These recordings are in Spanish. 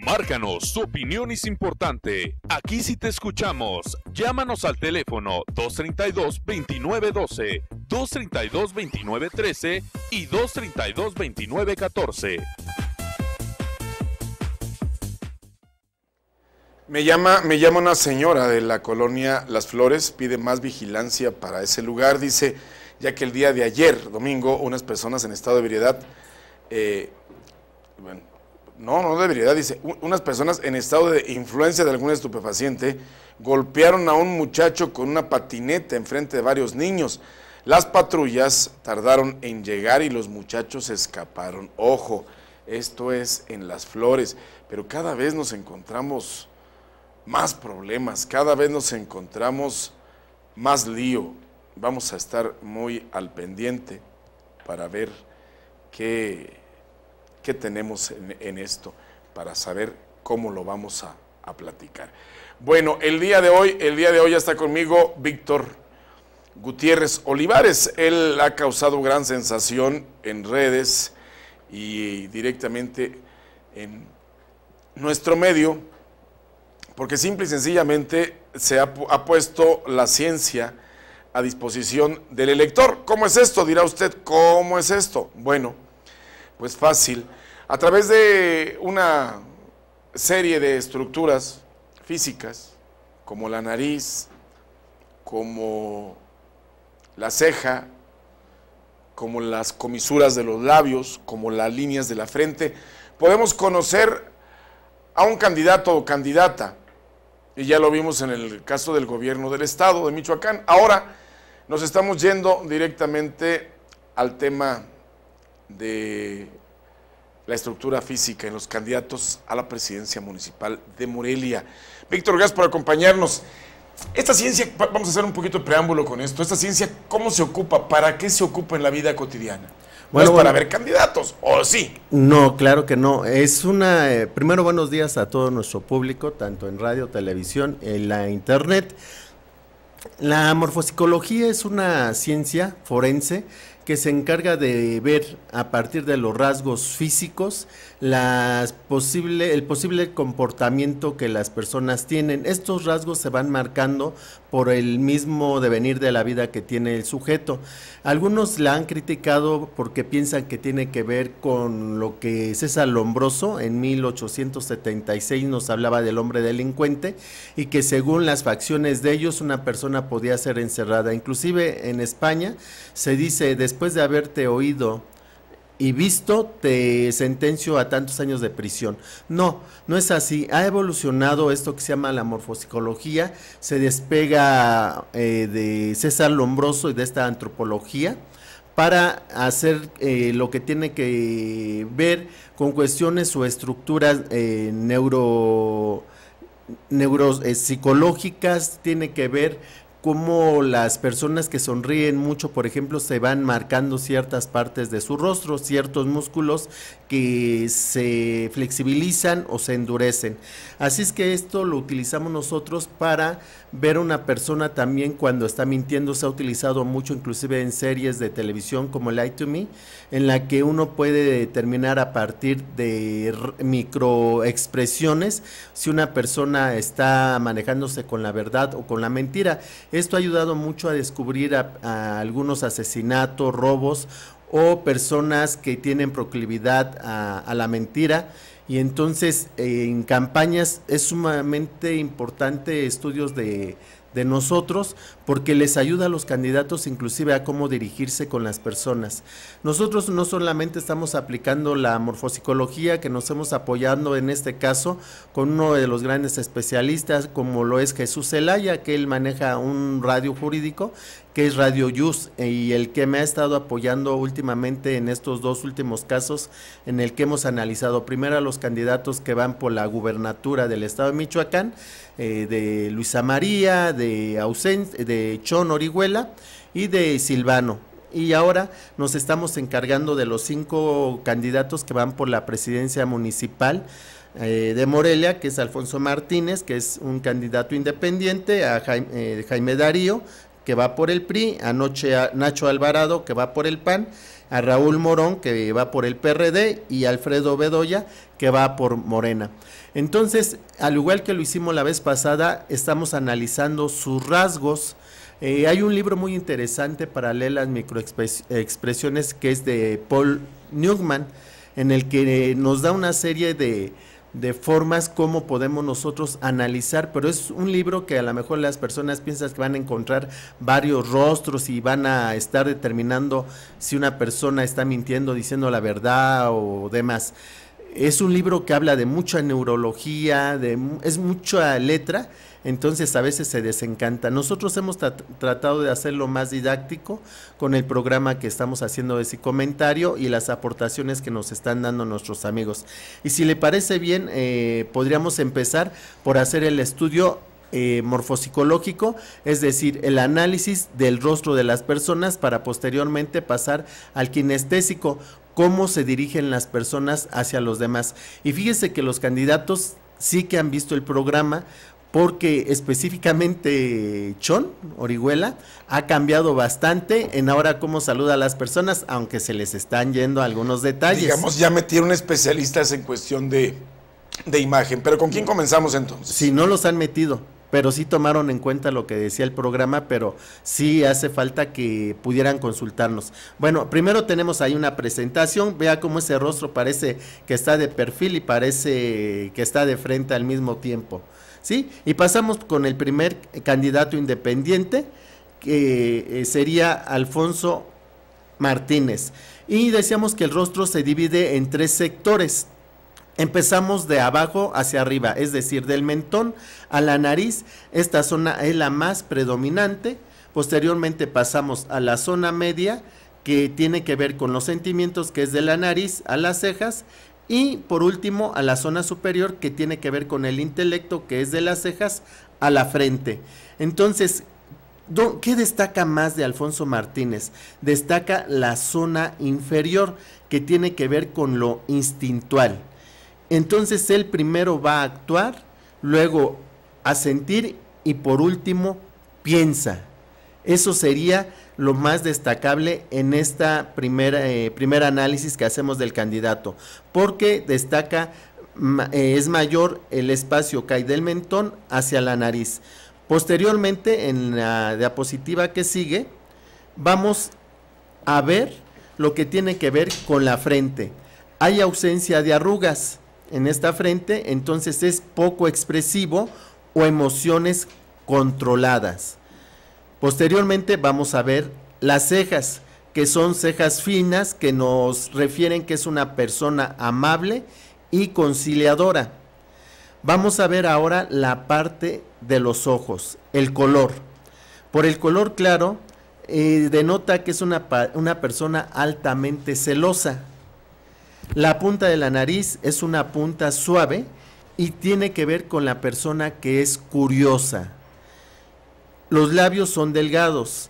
Márcanos, su opinión es importante. Aquí sí te escuchamos. Llámanos al teléfono 232-2912, 232-2913 y 232-2914. Me llama una señora de la colonia Las Flores, pide más vigilancia para ese lugar, dice, ya que el día de ayer, domingo, unas personas en estado de ebriedad, no de ebriedad, dice, unas personas en estado de influencia de algún estupefaciente golpearon a un muchacho con una patineta enfrente de varios niños. Las patrullas tardaron en llegar y los muchachos escaparon. Ojo, esto es en Las Flores, pero cada vez nos encontramos más problemas, cada vez nos encontramos más lío. Vamos a estar muy al pendiente para ver qué tenemos en esto, para saber cómo lo vamos a platicar. Bueno, el día de hoy ya está conmigo Víctor Gutiérrez Olivares. Él ha causado gran sensación en redes y directamente en nuestro medio, porque simple y sencillamente se ha puesto la ciencia a disposición del elector. ¿Cómo es esto? Dirá usted, ¿cómo es esto? Bueno, pues fácil. A través de una serie de estructuras físicas, como la nariz, como la ceja, como las comisuras de los labios, como las líneas de la frente, podemos conocer a un candidato o candidata. Y ya lo vimos en el caso del gobierno del estado de Michoacán. Ahora nos estamos yendo directamente al tema de la estructura física en los candidatos a la presidencia municipal de Morelia. Víctor, gracias por acompañarnos. Esta ciencia, vamos a hacer un poquito de preámbulo con esto, esta ciencia, ¿cómo se ocupa? ¿Para qué se ocupa en la vida cotidiana? Bueno, ¿no es para ver candidatos, o sí? No, claro que no. Es una... primero, buenos días a todo nuestro público, tanto en radio, televisión, en la internet. La morfopsicología es una ciencia forense que se encarga de ver a partir de los rasgos físicos el posible comportamiento que las personas tienen. Estos rasgos se van marcando por el mismo devenir de la vida que tiene el sujeto. Algunos la han criticado porque piensan que tiene que ver con lo que César Lombroso en 1876 nos hablaba del hombre delincuente, y que según las facciones de ellos una persona podía ser encerrada. Inclusive en España se dice, después de haberte oído y visto, te sentencio a tantos años de prisión. No es así. Ha evolucionado esto que se llama la morfopsicología, se despega de César Lombroso y de esta antropología para hacer lo que tiene que ver con cuestiones o estructuras neuropsicológicas. Tiene que ver cómo las personas que sonríen mucho, por ejemplo, se van marcando ciertas partes de su rostro, ciertos músculos que se flexibilizan o se endurecen. Así es que esto lo utilizamos nosotros para ver a una persona también cuando está mintiendo. Se ha utilizado mucho inclusive en series de televisión como Lie to Me, en la que uno puede determinar a partir de microexpresiones si una persona está manejándose con la verdad o con la mentira. Esto ha ayudado mucho a descubrir a algunos asesinatos, robos o personas que tienen proclividad a la mentira. Y entonces en campañas es sumamente importante estudios de nosotros, porque les ayuda a los candidatos inclusive a cómo dirigirse con las personas. Nosotros no solamente estamos aplicando la morfopsicología, que nos hemos apoyando en este caso con uno de los grandes especialistas como lo es Jesús Zelaya, que él maneja un radio jurídico que es Radio Yus, y el que me ha estado apoyando últimamente en estos dos últimos casos en el que hemos analizado primero a los candidatos que van por la gubernatura del estado de Michoacán, de Luisa María, de Chon Orihuela y de Silvano. Y ahora nos estamos encargando de los 5 candidatos que van por la presidencia municipal de Morelia, que es Alfonso Martínez, que es un candidato independiente, a Jaime Darío, que va por el PRI, a Nacho Alvarado, que va por el PAN, a Raúl Morón, que va por el PRD, y Alfredo Bedoya, que va por Morena. Entonces, al igual que lo hicimos la vez pasada, estamos analizando sus rasgos. Hay un libro muy interesante para leer las microexpresiones, que es de Paul Newman, en el que nos da una serie de formas como podemos nosotros analizar, pero es un libro que a lo mejor las personas piensan que van a encontrar varios rostros y van a estar determinando si una persona está mintiendo, diciendo la verdad o demás. Es un libro que habla de mucha neurología, es mucha letra, entonces a veces se desencanta. Nosotros hemos tratado de hacerlo más didáctico con el programa que estamos haciendo de Psicomentario y las aportaciones que nos están dando nuestros amigos. Y si le parece bien, podríamos empezar por hacer el estudio morfopsicológico, es decir, el análisis del rostro de las personas para posteriormente pasar al kinestésico, cómo se dirigen las personas hacia los demás. Y fíjese que los candidatos sí que han visto el programa, porque específicamente Chon Orihuela ha cambiado bastante en ahora cómo saluda a las personas, aunque se les están yendo algunos detalles. Digamos, ya metieron especialistas en cuestión de imagen, pero ¿con quién comenzamos entonces? Sí, no los han metido, pero sí tomaron en cuenta lo que decía el programa, pero sí hace falta que pudieran consultarnos. Bueno, primero tenemos ahí una presentación, vea cómo ese rostro parece que está de perfil y parece que está de frente al mismo tiempo, ¿sí? Y pasamos con el primer candidato independiente, que sería Alfonso Martínez, y decíamos que el rostro se divide en 3 sectores. Empezamos de abajo hacia arriba, es decir, del mentón a la nariz. Esta zona es la más predominante. Posteriormente pasamos a la zona media, que tiene que ver con los sentimientos, que es de la nariz a las cejas, y por último a la zona superior, que tiene que ver con el intelecto, que es de las cejas a la frente. Entonces, ¿qué destaca más de Alfonso Martínez? Destaca la zona inferior, que tiene que ver con lo instintual. Entonces él primero va a actuar, luego a sentir y por último piensa. Eso sería lo más destacable en esta primer análisis que hacemos del candidato, porque destaca, es mayor el espacio que hay del mentón hacia la nariz. Posteriormente, en la diapositiva que sigue, vamos a ver lo que tiene que ver con la frente. Hay ausencia de arrugas en esta frente, entonces es poco expresivo o emociones controladas. Posteriormente vamos a ver las cejas, que son cejas finas, que nos refieren que es una persona amable y conciliadora. Vamos a ver ahora la parte de los ojos, el color. Por el color claro, denota que es una persona altamente celosa. La punta de la nariz es una punta suave y tiene que ver con la persona que es curiosa. Los labios son delgados.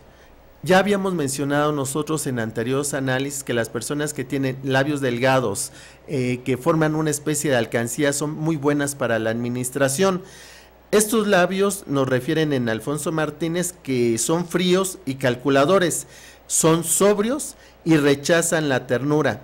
Ya habíamos mencionado nosotros en anteriores análisis que las personas que tienen labios delgados, que forman una especie de alcancía, son muy buenas para la administración. Estos labios nos refieren en Alfonso Martínez que son fríos y calculadores, son sobrios y rechazan la ternura.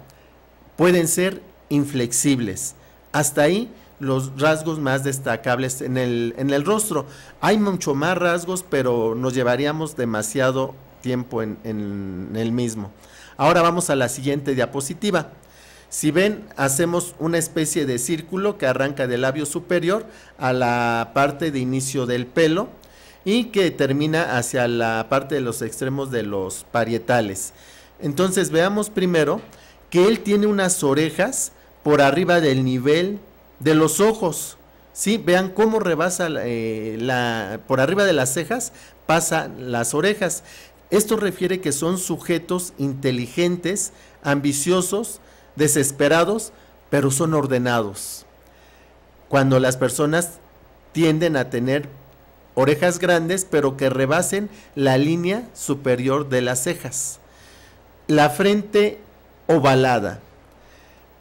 Pueden ser inflexibles. Hasta ahí los rasgos más destacables en el rostro. Hay mucho más rasgos, pero nos llevaríamos demasiado tiempo en el mismo. Ahora vamos a la siguiente diapositiva. Si ven, hacemos una especie de círculo que arranca del labio superior a la parte de inicio del pelo y que termina hacia la parte de los extremos de los parietales. Entonces veamos primero que él tiene unas orejas por arriba del nivel de los ojos, ¿sí? Vean cómo rebasa por arriba de las cejas, pasan las orejas. Esto refiere que son sujetos inteligentes, ambiciosos, desesperados, pero son ordenados. Cuando las personas tienden a tener orejas grandes, pero que rebasen la línea superior de las cejas. La frente ovalada.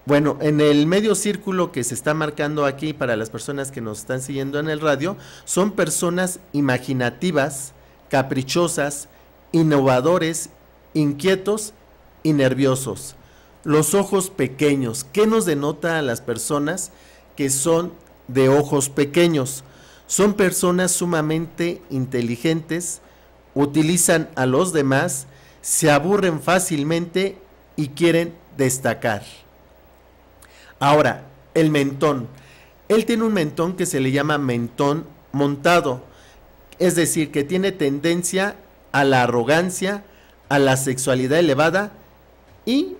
Bueno, en el medio círculo que se está marcando aquí para las personas que nos están siguiendo en el radio, son personas imaginativas, caprichosas, innovadores, inquietos y nerviosos. Los ojos pequeños. ¿Qué nos denota a las personas que son de ojos pequeños? Son personas sumamente inteligentes, utilizan a los demás, se aburren fácilmente y quieren destacar. Ahora, el mentón. Él tiene un mentón que se le llama mentón montado, es decir, que tiene tendencia a la arrogancia, a la sexualidad elevada y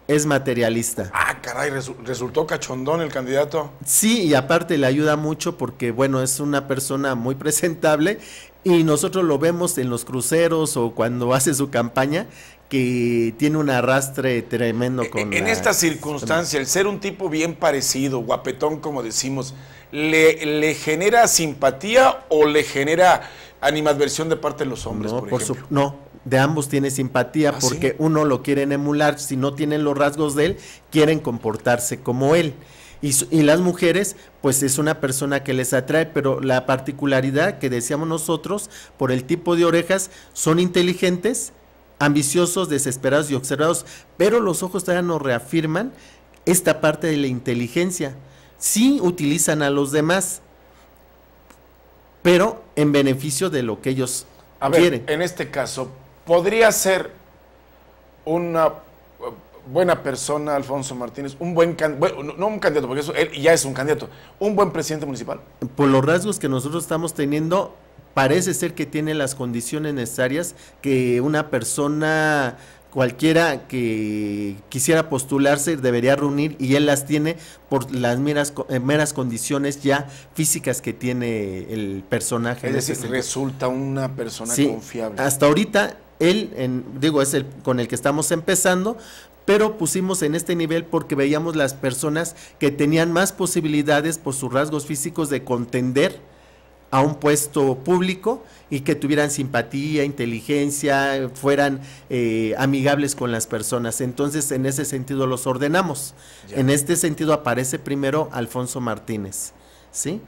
es materialista. Ah, caray, resultó cachondón el candidato. Sí, y aparte le ayuda mucho porque, bueno, es una persona muy presentable y nosotros lo vemos en los cruceros o cuando hace su campaña, que tiene un arrastre tremendo con en esta circunstancia, el ser un tipo bien parecido, guapetón como decimos, ¿le genera simpatía o le genera animadversión de parte de los hombres, no, por ejemplo? no, de ambos tiene simpatía porque ¿sí? Uno lo quieren emular, si no tienen los rasgos de él, quieren comportarse como él. Y las mujeres, pues es una persona que les atrae, pero la particularidad que decíamos nosotros, por el tipo de orejas, son inteligentes, ambiciosos, desesperados y observados, pero los ojos todavía nos reafirman esta parte de la inteligencia. Sí utilizan a los demás, pero en beneficio de lo que ellos quieren. En este caso, ¿podría ser una buena persona, Alfonso Martínez, un buen candidato, bueno, no un candidato, porque eso, él ya es un candidato, un buen presidente municipal? Por los rasgos que nosotros estamos teniendo, parece ser que tiene las condiciones necesarias que una persona cualquiera que quisiera postularse debería reunir y él las tiene por las meras condiciones ya físicas que tiene el personaje. Es decir, resulta una persona confiable. Hasta ahorita él, es el con el que estamos empezando, pero pusimos en este nivel porque veíamos las personas que tenían más posibilidades por sus rasgos físicos de contender a un puesto público y que tuvieran simpatía, inteligencia, fueran amigables con las personas. Entonces, en ese sentido los ordenamos. Ya. En este sentido aparece primero Alfonso Martínez, ¿sí?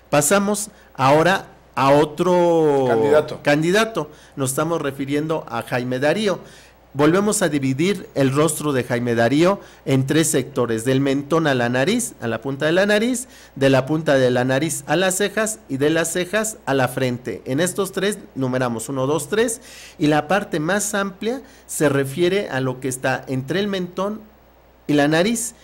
Pasamos ahora a otro candidato. Nos estamos refiriendo a Jaime Darío. Volvemos a dividir el rostro de Jaime Darío en tres sectores: del mentón a la nariz, a la punta de la nariz, de la punta de la nariz a las cejas y de las cejas a la frente. En estos tres numeramos 1, 2, 3 y la parte más amplia se refiere a lo que está entre el mentón y la nariz.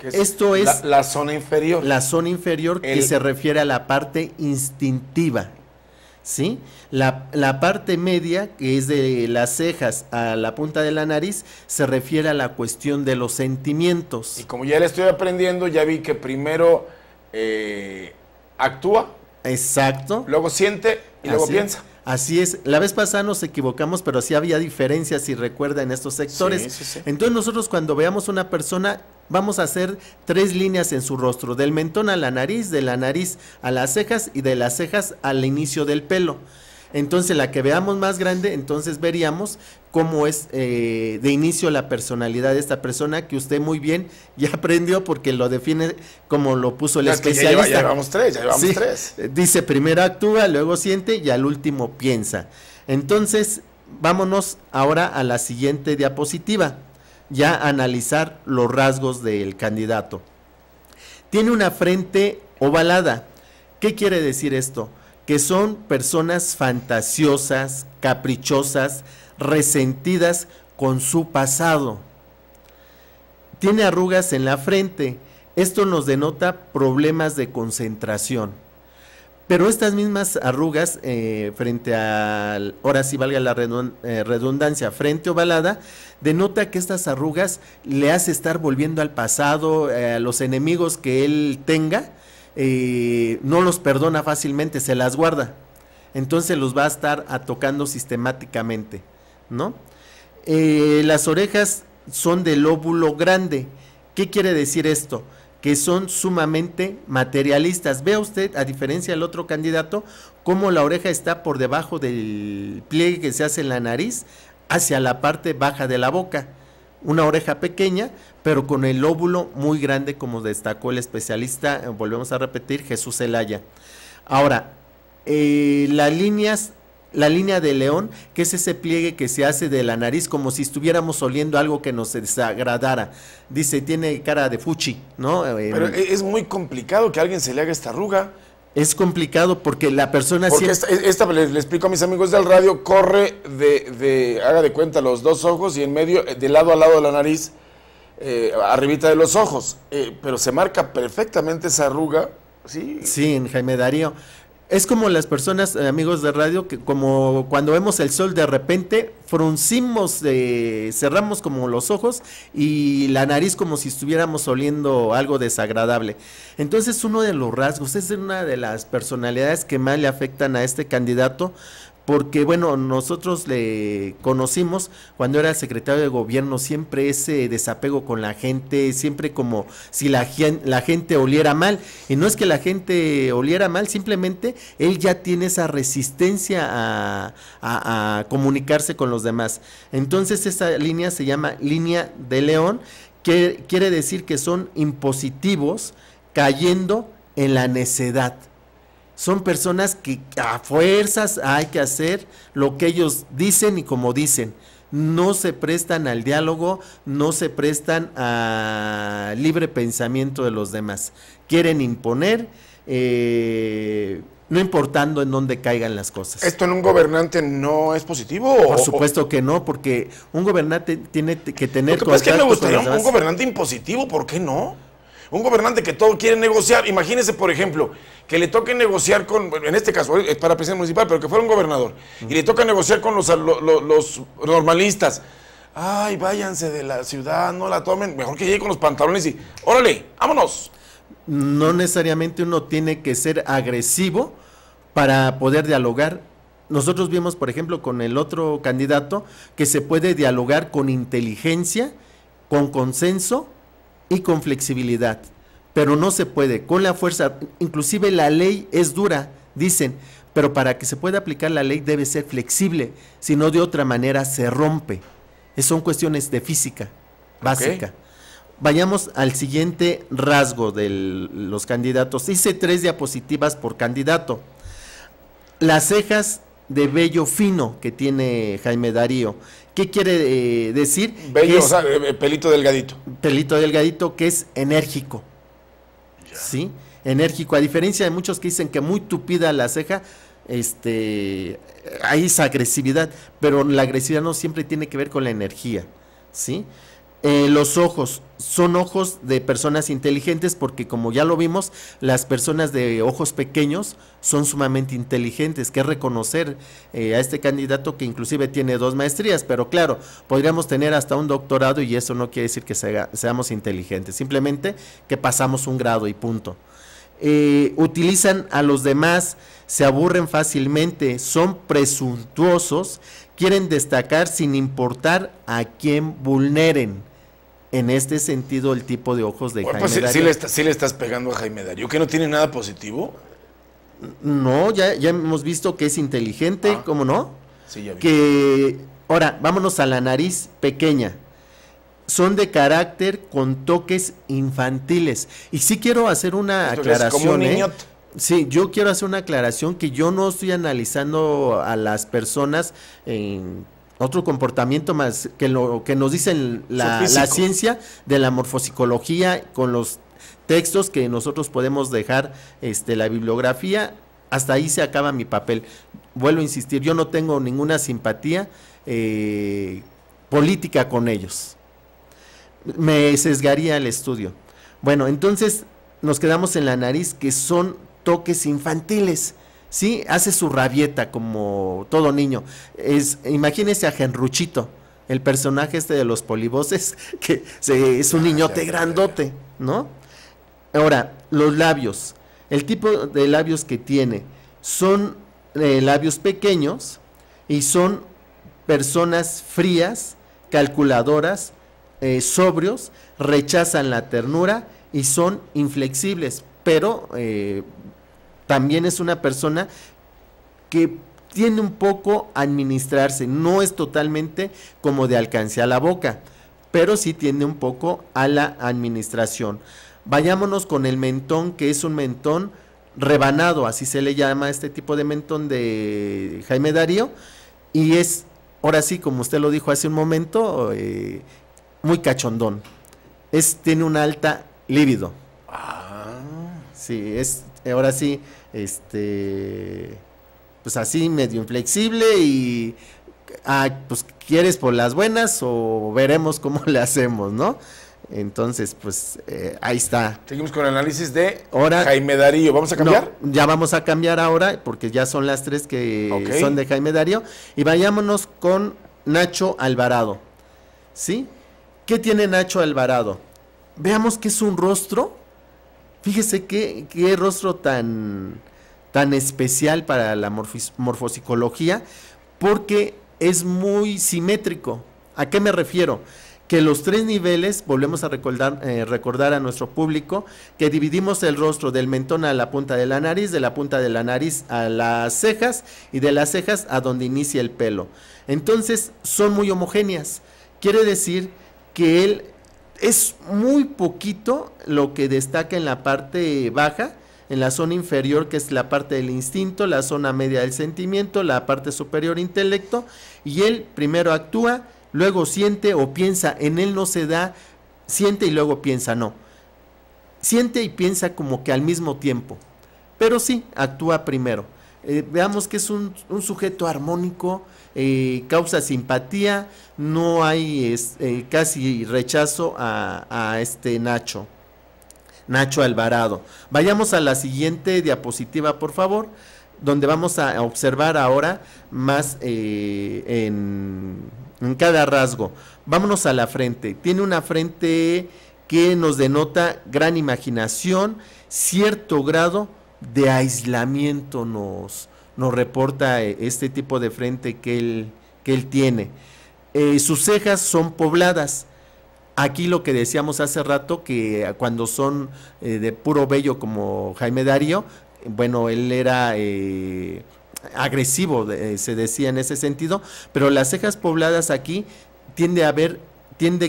Esto es la zona inferior. La zona inferior que se refiere a la parte instintiva. ¿Sí? La parte media, que es de las cejas a la punta de la nariz, se refiere a la cuestión de los sentimientos. Y como ya le estoy aprendiendo, ya vi que primero actúa. Exacto. Luego siente y luego piensa. Así es. La vez pasada nos equivocamos, pero sí había diferencias, si recuerda, en estos sectores. Sí. Entonces nosotros cuando veamos una persona, vamos a hacer 3 líneas en su rostro: del mentón a la nariz, de la nariz a las cejas y de las cejas al inicio del pelo. Entonces la que veamos más grande, entonces veríamos cómo es de inicio la personalidad de esta persona, que usted muy bien ya aprendió porque lo define como lo puso el especialista. Ya llevamos tres. Dice, primero actúa, luego siente y al último piensa. Entonces vámonos ahora a la siguiente diapositiva, ya a analizar los rasgos del candidato. Tiene una frente ovalada. ¿Qué quiere decir esto? Que son personas fantasiosas, caprichosas, resentidas con su pasado. Tiene arrugas en la frente. Esto nos denota problemas de concentración. Pero estas mismas arrugas, frente a, ahora sí valga la redundancia, frente ovalada, denota que estas arrugas le hace estar volviendo al pasado, a los enemigos que él tenga, no los perdona fácilmente, se las guarda. Entonces los va a estar tocando sistemáticamente, ¿no? Las orejas son de lóbulo grande. ¿Qué quiere decir esto? Que son sumamente materialistas. Vea usted, a diferencia del otro candidato, cómo la oreja está por debajo del pliegue que se hace en la nariz, hacia la parte baja de la boca. Una oreja pequeña, pero con el lóbulo muy grande, como destacó el especialista, volvemos a repetir, Jesús Zelaya. Ahora, las líneas la línea de león, que es ese pliegue que se hace de la nariz como si estuviéramos oliendo algo que nos desagradara. Dice, tiene cara de fuchi, ¿no? Pero es muy complicado que a alguien se le haga esta arruga. Es complicado porque la persona... Porque esta le explico a mis amigos del radio, corre haga de cuenta, los dos ojos y en medio, de lado a lado de la nariz, arribita de los ojos. Pero se marca perfectamente esa arruga, ¿sí? Sí, en Jaime Darío. Es como las personas, amigos de radio, que como cuando vemos el sol de repente, fruncimos, cerramos como los ojos y la nariz como si estuviéramos oliendo algo desagradable. Entonces uno de los rasgos, es una de las personalidades que más le afectan a este candidato, porque bueno, nosotros le conocimos cuando era secretario de gobierno, siempre ese desapego con la gente, siempre como si la gente oliera mal, y no es que la gente oliera mal, simplemente él ya tiene esa resistencia a comunicarse con los demás. Entonces esa línea se llama línea de león, que quiere decir que son impositivos cayendo en la necedad. Son personas que a fuerzas hay que hacer lo que ellos dicen y como dicen. No se prestan al diálogo, no se prestan al libre pensamiento de los demás. Quieren imponer, no importando en dónde caigan las cosas. ¿Esto en un gobernante no es positivo? Por supuesto que no, porque un gobernante tiene que tener... Lo que pasa es que me gustaría un gobernante impositivo, ¿por qué no? Un gobernante que todo quiere negociar. Imagínese, por ejemplo, que le toque negociar con, en este caso, es para presidente municipal, pero que fuera un gobernador, y le toca negociar con los normalistas. Ay, váyanse de la ciudad, no la tomen, mejor que llegue con los pantalones y, órale, vámonos. No necesariamente uno tiene que ser agresivo para poder dialogar. Nosotros vimos, por ejemplo, con el otro candidato, que se puede dialogar con inteligencia, con consenso y con flexibilidad, pero no se puede con la fuerza. Inclusive la ley es dura, dicen, pero para que se pueda aplicar la ley debe ser flexible, si no de otra manera se rompe. Son cuestiones de física básica. Okay. Vayamos al siguiente rasgo de los candidatos. Hice 3 diapositivas por candidato. Las cejas de vello fino que tiene Jaime Darío. ¿Qué quiere decir? Vello, o sea, pelito delgadito. Pelito delgadito, que es enérgico. Ya. ¿Sí? Enérgico. A diferencia de muchos que dicen que muy tupida la ceja, hay esa agresividad, pero la agresividad no siempre tiene que ver con la energía. ¿Sí? Los ojos son ojos de personas inteligentes, porque como ya lo vimos, las personas de ojos pequeños son sumamente inteligentes, que es reconocer a este candidato que inclusive tiene 2 maestrías, pero claro, podríamos tener hasta un doctorado y eso no quiere decir que seamos inteligentes, simplemente que pasamos un grado y punto. Utilizan a los demás, se aburren fácilmente, son presuntuosos, quieren destacar sin importar a quién vulneren. En este sentido, el tipo de ojos de Jaime Darío. Sí le estás pegando a Jaime Darío, que no tiene nada positivo. No, ya hemos visto que es inteligente, ¿cómo no? Sí, ya vi. Que, ahora, vámonos a la nariz pequeña. Son de carácter con toques infantiles. Y sí quiero hacer una aclaración. Es como un niño. Sí, yo quiero hacer una aclaración, que yo no estoy analizando a las personas en otro comportamiento más que lo que nos dicen la ciencia de la morfopsicología, con los textos que nosotros podemos dejar, la bibliografía. Hasta ahí se acaba mi papel. Vuelvo a insistir, yo no tengo ninguna simpatía política con ellos. Me sesgaría el estudio. Bueno, entonces nos quedamos en la nariz, que son toques infantiles. Sí, hace su rabieta como todo niño. Imagínese a Genruchito, el personaje de los polivoces, que es un niñote grandote, ¿no? Ahora, los labios. El tipo de labios que tiene son labios pequeños y son personas frías, calculadoras, sobrios, rechazan la ternura y son inflexibles, pero también es una persona que tiene un poco a administrarse, no es totalmente como de alcance a la boca, pero sí tiende un poco a la administración. Vayámonos con el mentón, que es un mentón rebanado, así se le llama este tipo de mentón de Jaime Darío, y es, ahora sí, como usted lo dijo hace un momento, muy cachondón. Tiene una alta libido. Sí, ahora sí, pues así medio inflexible y pues quieres por las buenas o veremos cómo le hacemos, ¿no? Entonces, pues ahí está. Seguimos con el análisis de ahora, Jaime Darío. ¿Vamos a cambiar? No, ya vamos a cambiar ahora, porque ya son las 3 que son de Jaime Darío. Y vayámonos con Nacho Alvarado. ¿Sí? ¿Qué tiene Nacho Alvarado? Veamos que es un rostro. Fíjese qué rostro tan especial para la morfopsicología, porque es muy simétrico. ¿A qué me refiero? Que los 3 niveles, volvemos a recordar a nuestro público, que dividimos el rostro del mentón a la punta de la nariz, de la punta de la nariz a las cejas, y de las cejas a donde inicia el pelo. Entonces, son muy homogéneas. Quiere decir que él es muy poquito lo que destaca en la parte baja, en la zona inferior, que es la parte del instinto, la zona media del sentimiento, la parte superior intelecto, y él primero actúa, luego siente o piensa. En él no se da siente y luego piensa, no. Siente y piensa como que al mismo tiempo, pero sí, actúa primero. Veamos que es un sujeto armónico, causa simpatía, no hay casi rechazo a este Nacho Alvarado. Vayamos a la siguiente diapositiva, por favor, donde vamos a observar ahora más en cada rasgo. Vámonos a la frente. Tiene una frente que nos denota gran imaginación, cierto grado de aislamiento nos reporta este tipo de frente que él tiene. Sus cejas son pobladas. Aquí lo que decíamos hace rato, que cuando son de puro vello como Jaime Darío, bueno, él era agresivo, se decía en ese sentido, pero las cejas pobladas aquí tiene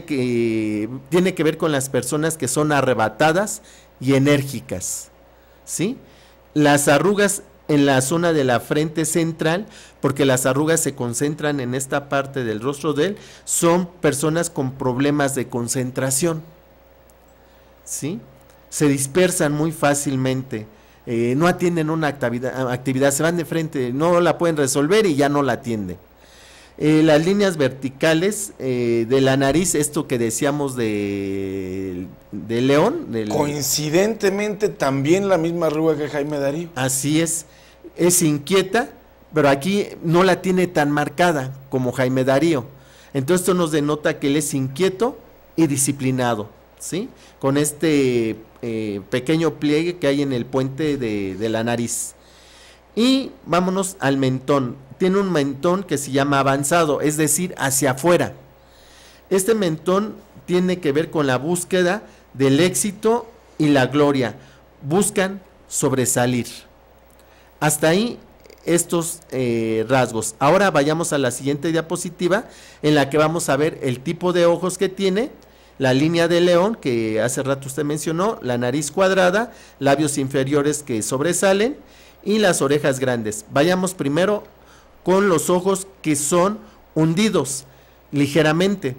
que ver con las personas que son arrebatadas y enérgicas, ¿sí? Las arrugas en la zona de la frente central, porque las arrugas se concentran en esta parte del rostro de él, son personas con problemas de concentración, ¿sí? Se dispersan muy fácilmente, no atienden una actividad, se van de frente, no la pueden resolver y ya no la atienden. Las líneas verticales de la nariz, esto que decíamos de León. Coincidentemente también la misma arruga que Jaime Darío. Así es inquieta, pero aquí no la tiene tan marcada como Jaime Darío. Entonces esto nos denota que él es inquieto y disciplinado, ¿sí? Con este pequeño pliegue que hay en el puente de la nariz. Y vámonos al mentón. Tiene un mentón que se llama avanzado, es decir, hacia afuera. Este mentón tiene que ver con la búsqueda del éxito y la gloria. Buscan sobresalir. Hasta ahí estos rasgos. Ahora vayamos a la siguiente diapositiva, en la que vamos a ver el tipo de ojos que tiene, la línea de león, que hace rato usted mencionó, la nariz cuadrada, labios inferiores que sobresalen y las orejas grandes. Vayamos primero con los ojos que son hundidos ligeramente.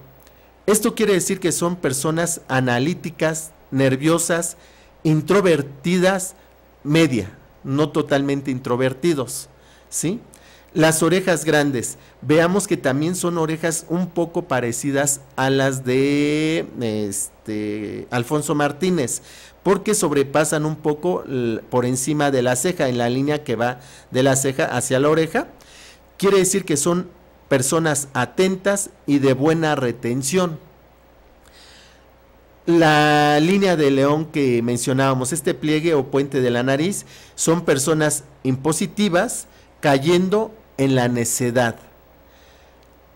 Esto quiere decir que son personas analíticas, nerviosas, introvertidas, media, no totalmente introvertidos, ¿sí? Las orejas grandes, veamos que también son orejas un poco parecidas a las de Alfonso Martínez, porque sobrepasan un poco por encima de la ceja, en la línea que va de la ceja hacia la oreja. Quiere decir que son personas atentas y de buena retención. La línea de león que mencionábamos, este pliegue o puente de la nariz, son personas impositivas cayendo en la necedad.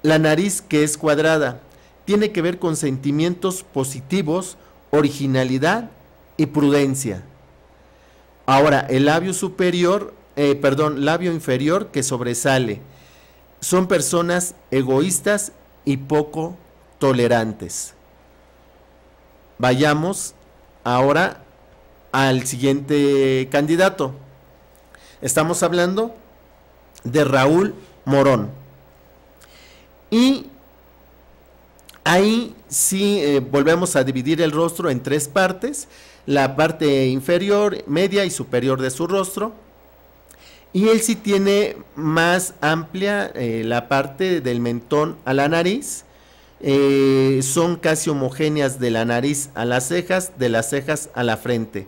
La nariz, que es cuadrada, tiene que ver con sentimientos positivos, originalidad y prudencia. Ahora, el labio labio inferior que sobresale. Son personas egoístas y poco tolerantes. Vayamos ahora al siguiente candidato. Estamos hablando de Raúl Morón. Y ahí sí volvemos a dividir el rostro en tres partes, la parte inferior, media y superior de su rostro. Y él sí tiene más amplia la parte del mentón a la nariz. Son casi homogéneas de la nariz a las cejas, de las cejas a la frente.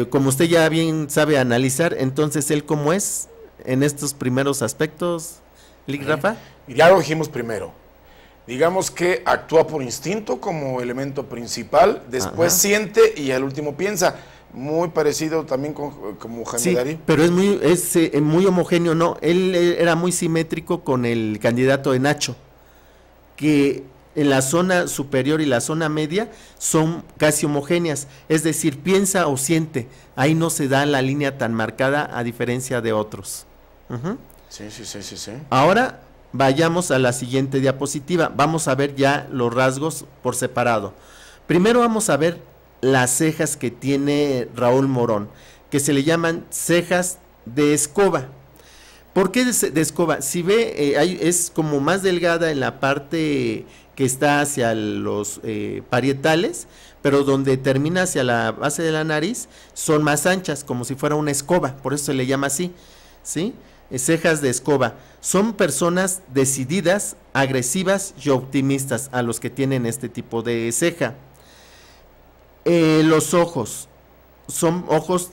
Como usted ya bien sabe analizar, entonces él cómo es en estos primeros aspectos, Rafa. Ya lo dijimos primero. Digamos que actúa por instinto como elemento principal, después siente y al último piensa. Muy parecido también como Jaime sí, Darío. Pero es muy homogéneo, ¿no? Él era muy simétrico con el candidato de Nacho, que en la zona superior y la zona media son casi homogéneas, es decir, piensa o siente, ahí no se da la línea tan marcada a diferencia de otros. Sí. Ahora vayamos a la siguiente diapositiva, vamos a ver ya los rasgos por separado. Primero vamos a ver las cejas que tiene Raúl Morón, que se le llaman cejas de escoba. ¿Por qué de escoba? Si ve, es como más delgada en la parte que está hacia los parietales, pero donde termina hacia la base de la nariz, son más anchas, como si fuera una escoba, por eso se le llama así, ¿sí? Cejas de escoba. Son personas decididas, agresivas y optimistas a los que tienen este tipo de ceja. Los ojos, son ojos,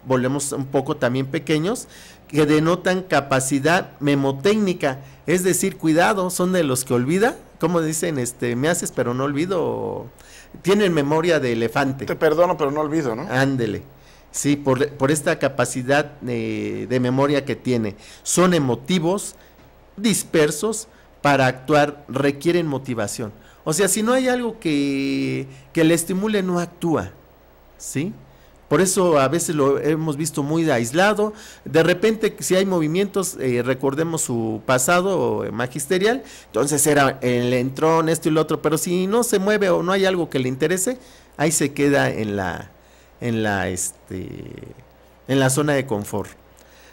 volvemos un poco también pequeños, que denotan capacidad memotécnica, es decir, cuidado, son de los que olvida, como dicen, me haces pero no olvido, tienen memoria de elefante. Te perdono pero no olvido, ¿no? Ándele, sí, por esta capacidad de memoria que tiene. Son emotivos, dispersos, para actuar requieren motivación. O sea, si no hay algo que le estimule, no actúa, ¿sí? Por eso a veces lo hemos visto muy aislado. De repente, si hay movimientos, recordemos su pasado magisterial, entonces era el entrón, esto y lo otro, pero si no se mueve o no hay algo que le interese, ahí se queda en la zona de confort.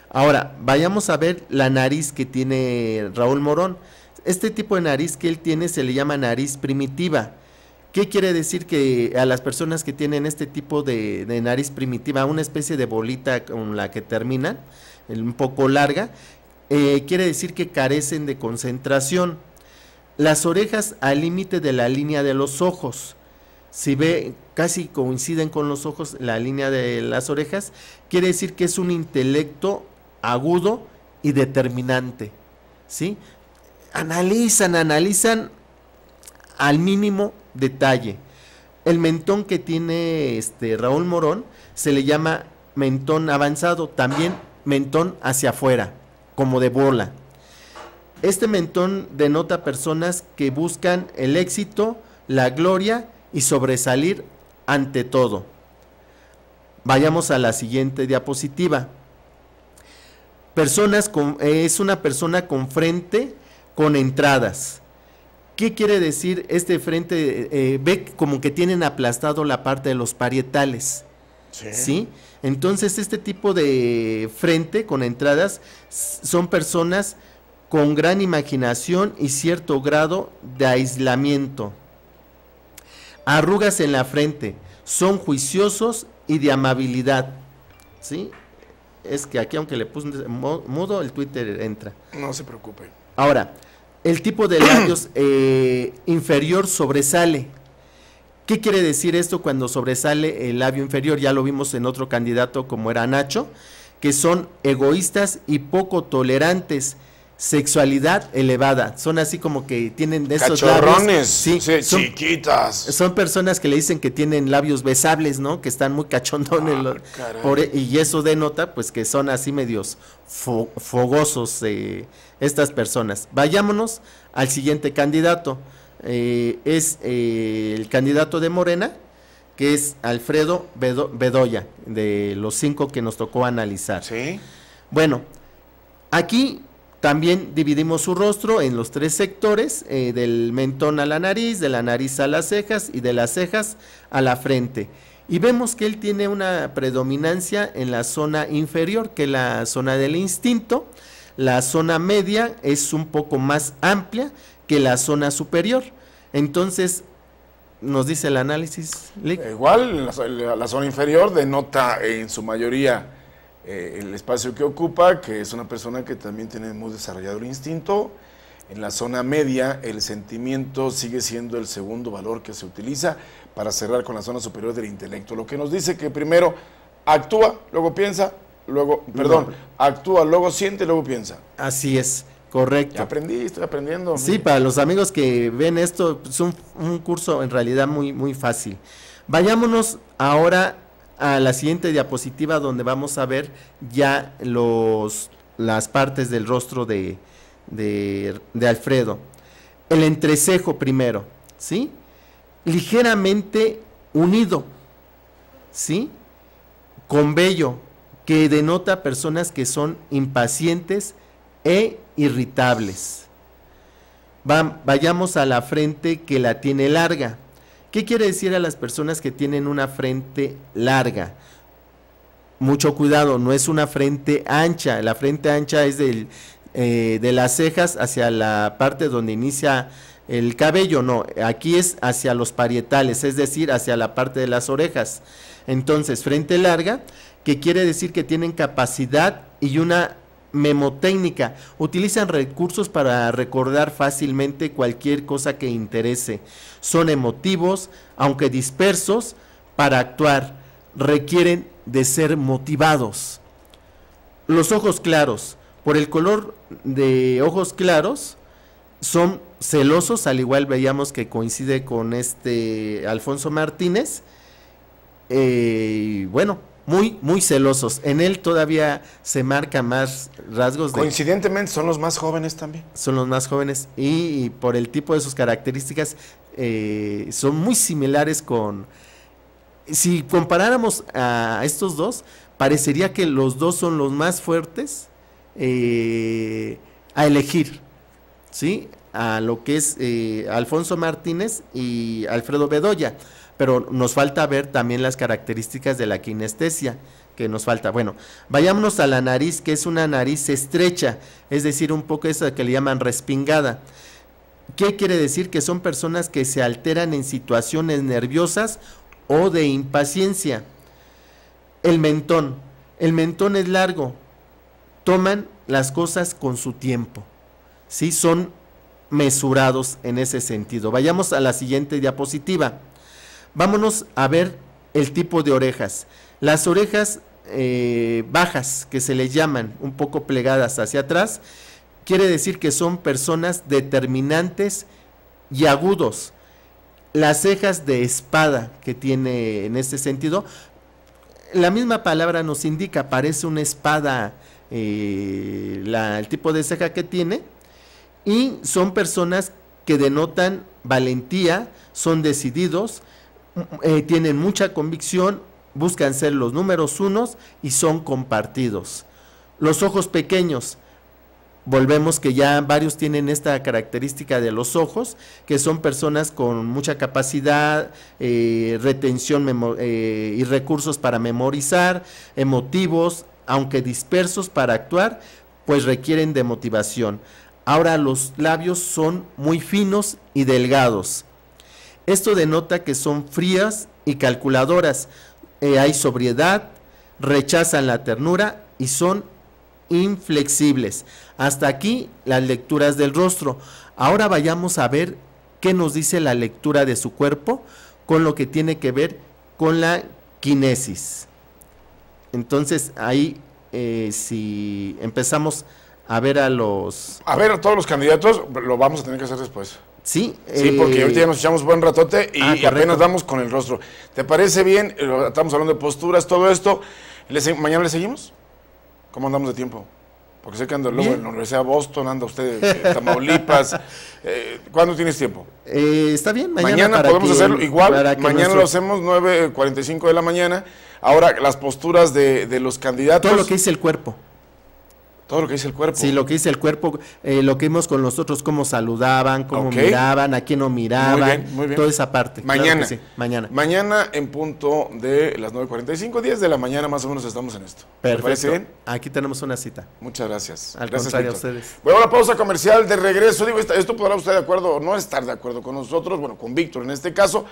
Ahora, vayamos a ver la nariz que tiene Raúl Morón. Este tipo de nariz que él tiene se le llama nariz primitiva. ¿Qué quiere decir? Que a las personas que tienen este tipo de nariz primitiva, una especie de bolita con la que terminan, un poco larga, quiere decir que carecen de concentración. Las orejas al límite de la línea de los ojos. Si ve, casi coinciden con los ojos la línea de las orejas, quiere decir que es un intelecto agudo y determinante, ¿sí? Analizan al mínimo detalle. El mentón que tiene Raúl Morón se le llama mentón avanzado, también mentón hacia afuera, como de bola. Este mentón denota personas que buscan el éxito, la gloria y sobresalir ante todo. Vayamos a la siguiente diapositiva. Es una persona con frente con entradas. ¿Qué quiere decir este frente? Ve como que tienen aplastado la parte de los parietales, ¿sí? Entonces este tipo de frente con entradas son personas con gran imaginación y cierto grado de aislamiento. Arrugas en la frente, son juiciosos y de amabilidad, ¿sí? Es que aquí, aunque le puse mudo, el Twitter entra. No se preocupe. Ahora, el tipo de labios inferior sobresale. ¿Qué quiere decir esto cuando sobresale el labio inferior? Ya lo vimos en otro candidato como era Nacho, que son egoístas y poco tolerantes. Sexualidad elevada, son así como que tienen de esos cachorrones, sí, chiquitas. Son personas que le dicen que tienen labios besables, ¿no? Que están muy cachondones. Y eso denota pues que son así medios fogosos estas personas. Vayámonos al siguiente candidato. Es el candidato de Morena, que es Alfredo Bedoya, de los 5 que nos tocó analizar. Sí. Bueno, aquí también dividimos su rostro en los 3 sectores, del mentón a la nariz, de la nariz a las cejas y de las cejas a la frente. Y vemos que él tiene una predominancia en la zona inferior, que es la zona del instinto. La zona media es un poco más amplia que la zona superior. Entonces, nos dice el análisis, Lick. Igual, la zona inferior denota en su mayoría el espacio que ocupa, que es una persona que también tiene muy desarrollado el instinto. En la zona media, el sentimiento sigue siendo el segundo valor que se utiliza para cerrar con la zona superior del intelecto. Lo que nos dice que primero actúa, luego piensa, actúa, luego siente, luego piensa. Así es, correcto. Ya aprendí, estoy aprendiendo. Sí, para los amigos que ven esto, es un curso en realidad muy, muy fácil. Vayámonos ahora a la siguiente diapositiva, donde vamos a ver ya las partes del rostro de Alfredo. El entrecejo primero, ¿sí? Ligeramente unido, ¿sí? Con vello, que denota personas que son impacientes e irritables. Vayamos a la frente, que la tiene larga. ¿Qué quiere decir a las personas que tienen una frente larga? Mucho cuidado, no es una frente ancha. La frente ancha es de las cejas hacia la parte donde inicia el cabello, no, aquí es hacia los parietales, es decir, hacia la parte de las orejas. Entonces, frente larga, que quiere decir que tienen capacidad y una memotécnica, utilizan recursos para recordar fácilmente cualquier cosa que interese, son emotivos, aunque dispersos, para actuar, requieren de ser motivados. Los ojos claros, por el color de ojos claros, son celosos, al igual veíamos que coincide con Alfonso Martínez, bueno, muy, muy celosos. En él todavía se marca más rasgos de... Coincidentemente son los más jóvenes también. Son los más jóvenes y por el tipo de sus características son muy similares con... Si comparáramos a estos dos, parecería que los dos son los más fuertes a elegir, ¿sí? A lo que es Alfonso Martínez y Alfredo Bedoya, pero nos falta ver también las características de la kinestesia, que nos falta. Bueno, vayámonos a la nariz, que es una nariz estrecha, es decir, un poco esa que le llaman respingada. ¿Qué quiere decir? Que son personas que se alteran en situaciones nerviosas o de impaciencia. El mentón es largo, toman las cosas con su tiempo, ¿sí? Son mesurados en ese sentido. Vayamos a la siguiente diapositiva. Vámonos a ver el tipo de orejas. Las orejas bajas, que se les llaman, un poco plegadas hacia atrás, quiere decir que son personas determinantes y agudos. Las cejas de espada que tiene en este sentido, la misma palabra nos indica, parece una espada el tipo de ceja que tiene, y son personas que denotan valentía, son decididos, tienen mucha convicción, buscan ser los números unos y son compartidos. Los ojos pequeños, volvemos que ya varios tienen esta característica de los ojos, que son personas con mucha capacidad, retención y recursos para memorizar, emotivos, aunque dispersos para actuar, pues requieren de motivación. Ahora los labios son muy finos y delgados. Esto denota que son frías y calculadoras, hay sobriedad, rechazan la ternura y son inflexibles. Hasta aquí las lecturas del rostro. Ahora vayamos a ver qué nos dice la lectura de su cuerpo con lo que tiene que ver con la kinesis. Entonces ahí si empezamos a ver a todos los candidatos, lo vamos a tener que hacer después. Sí, porque ahorita ya nos echamos buen ratote y apenas vamos con el rostro. ¿Te parece bien? Estamos hablando de posturas, todo esto. ¿Mañana le seguimos? ¿Cómo andamos de tiempo? Porque sé que anda luego en la Universidad de Boston, anda usted en Tamaulipas. ¿Cuándo tienes tiempo? Está bien, mañana podemos hacerlo igual. Mañana lo hacemos 9:45 de la mañana. Ahora, las posturas de los candidatos. Todo lo que dice el cuerpo. Todo lo que dice el cuerpo. Sí, lo que dice el cuerpo, lo que vimos con nosotros, cómo saludaban, cómo miraban, a quién no miraban, muy bien. Toda esa parte. Mañana. Claro que sí, mañana. Mañana en punto de las 9:45, 10 de la mañana más o menos estamos en esto. Perfecto. ¿Te parece bien? Aquí tenemos una cita. Muchas gracias. Al Gracias, contrario, Víctor. a ustedes. Bueno, la pausa comercial de regreso. Digo, esto podrá usted de acuerdo o no estar de acuerdo con nosotros, bueno, con Víctor en este caso,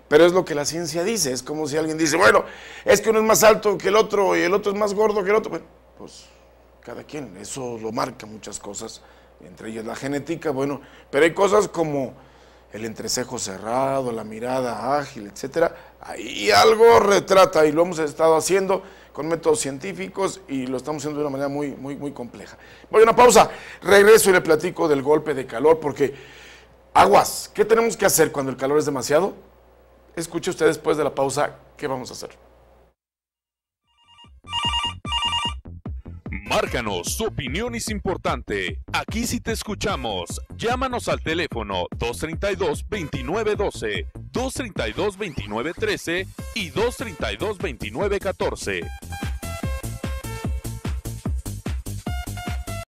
pero es lo que la ciencia dice. Es como si alguien dice, bueno, es que uno es más alto que el otro y el otro es más gordo que el otro. Bueno, pues cada quien, eso lo marca muchas cosas, entre ellas la genética, bueno, pero hay cosas como el entrecejo cerrado, la mirada ágil, etcétera. Ahí algo retrata y lo hemos estado haciendo con métodos científicos y lo estamos haciendo de una manera muy compleja. Voy a una pausa, regreso y le platico del golpe de calor porque aguas, ¿qué tenemos que hacer cuando el calor es demasiado? Escuche usted después de la pausa qué vamos a hacer. Márcanos, tu opinión es importante. Aquí sí te escuchamos. Llámanos al teléfono 232-2912, 232-2913 y 232-2914.